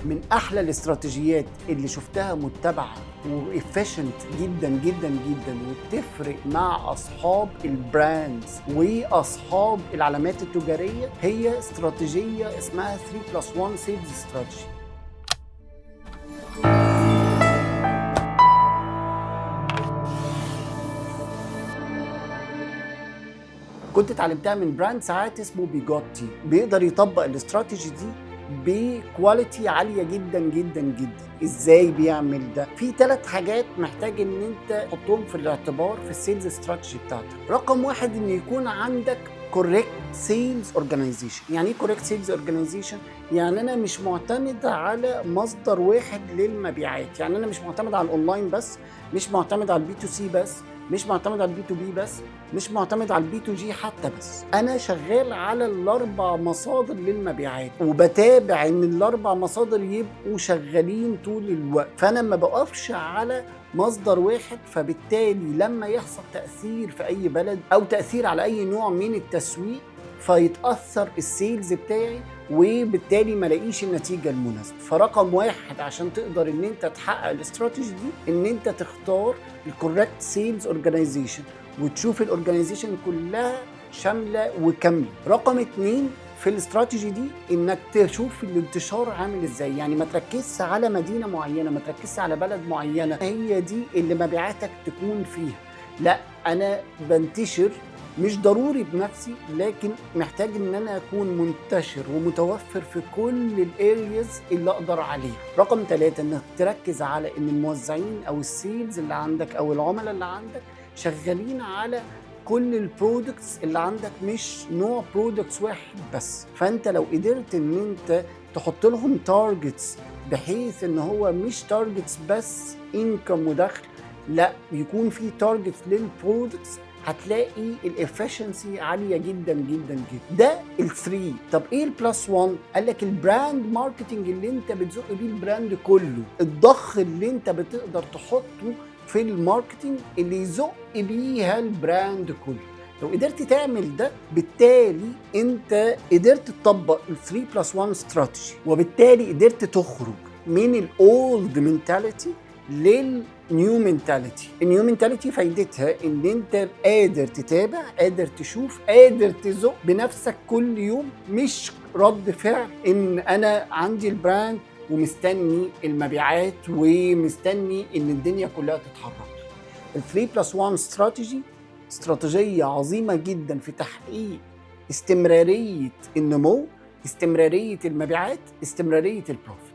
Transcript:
من احلى الاستراتيجيات اللي شفتها متبعه وافيشنت جدا جدا جدا وبتفرق مع اصحاب البراندز واصحاب العلامات التجاريه هي استراتيجيه اسمها 3+1 سيلز استراتيجي. كنت اتعلمتها من براند ساعات اسمه بيجوتي، بيقدر يطبق الاستراتيجي دي بكواليتي عاليه جدا جدا جدا. ازاي بيعمل ده؟ في 3 حاجات محتاج ان انت تحطهم في الاعتبار في السيلز استراتيجي بتاعتك. رقم 1 ان يكون عندك كوريكت سيلز اورجانيزيشن. يعني ايه كوريكت سيلز اورجانيزيشن؟ يعني انا مش معتمد على مصدر واحد للمبيعات، يعني انا مش معتمد على الاونلاين بس، مش معتمد على البي تو سي بس، مش معتمد على البي تو بي بس، مش معتمد على البي تو جي حتى بس. انا شغال على ال4 مصادر للمبيعات وبتابع ان ال4 مصادر يبقوا شغالين طول الوقت. فانا ما بقفش على مصدر واحد، فبالتالي لما يحصل تأثير في اي بلد او تأثير على اي نوع من التسويق فيتأثر السيلز بتاعي وبالتالي ما لاقيش النتيجة المناسبة. فرقم 1 عشان تقدر ان انت تحقق الاستراتيجي دي ان انت تختار الكوريكت سيلز اورجانيزيشن وتشوف الاورجانيزيشن كلها شاملة وكاملة. رقم 2 في الاستراتيجي دي انك تشوف الانتشار عامل ازاي، يعني ما تركزش على مدينة معينة، ما تركزش على بلد معينة هي دي اللي مبيعاتك تكون فيها. لا، انا بنتشر مش ضروري بنفسي، لكن محتاج ان انا اكون منتشر ومتوفر في كل الارياز اللي اقدر عليها. رقم 3 انك تركز على ان الموزعين او السيلز اللي عندك او العملاء اللي عندك شغالين على كل البرودكتس اللي عندك، مش نوع برودكتس واحد بس. فانت لو قدرت ان انت تحط لهم تارجتس بحيث ان هو مش تارجتس بس انكم ودخل، لا يكون في تارجتس للبرودكتس، هتلاقي الافشنسي عاليه جدا جدا جدا. ده ال3. طب ايه ال+1؟ قال لك البراند ماركتنج اللي انت بتزق بيه البراند كله، الضخ اللي انت بتقدر تحطه في الماركتنج اللي يزق بيها البراند كله. لو قدرت تعمل ده بالتالي انت قدرت تطبق ال3+1 استراتيجي، وبالتالي قدرت تخرج من الاولد منتاليتي للنيو منتاليتي. النيو منتاليتي فايدتها ان انت قادر تتابع، قادر تشوف، قادر تزق بنفسك كل يوم، مش رد فعل ان انا عندي البراند ومستني المبيعات ومستني ان الدنيا كلها تتحرك. ال3+1 استراتيجية عظيمة جدا في تحقيق استمرارية النمو، استمرارية المبيعات، استمرارية البروفيت.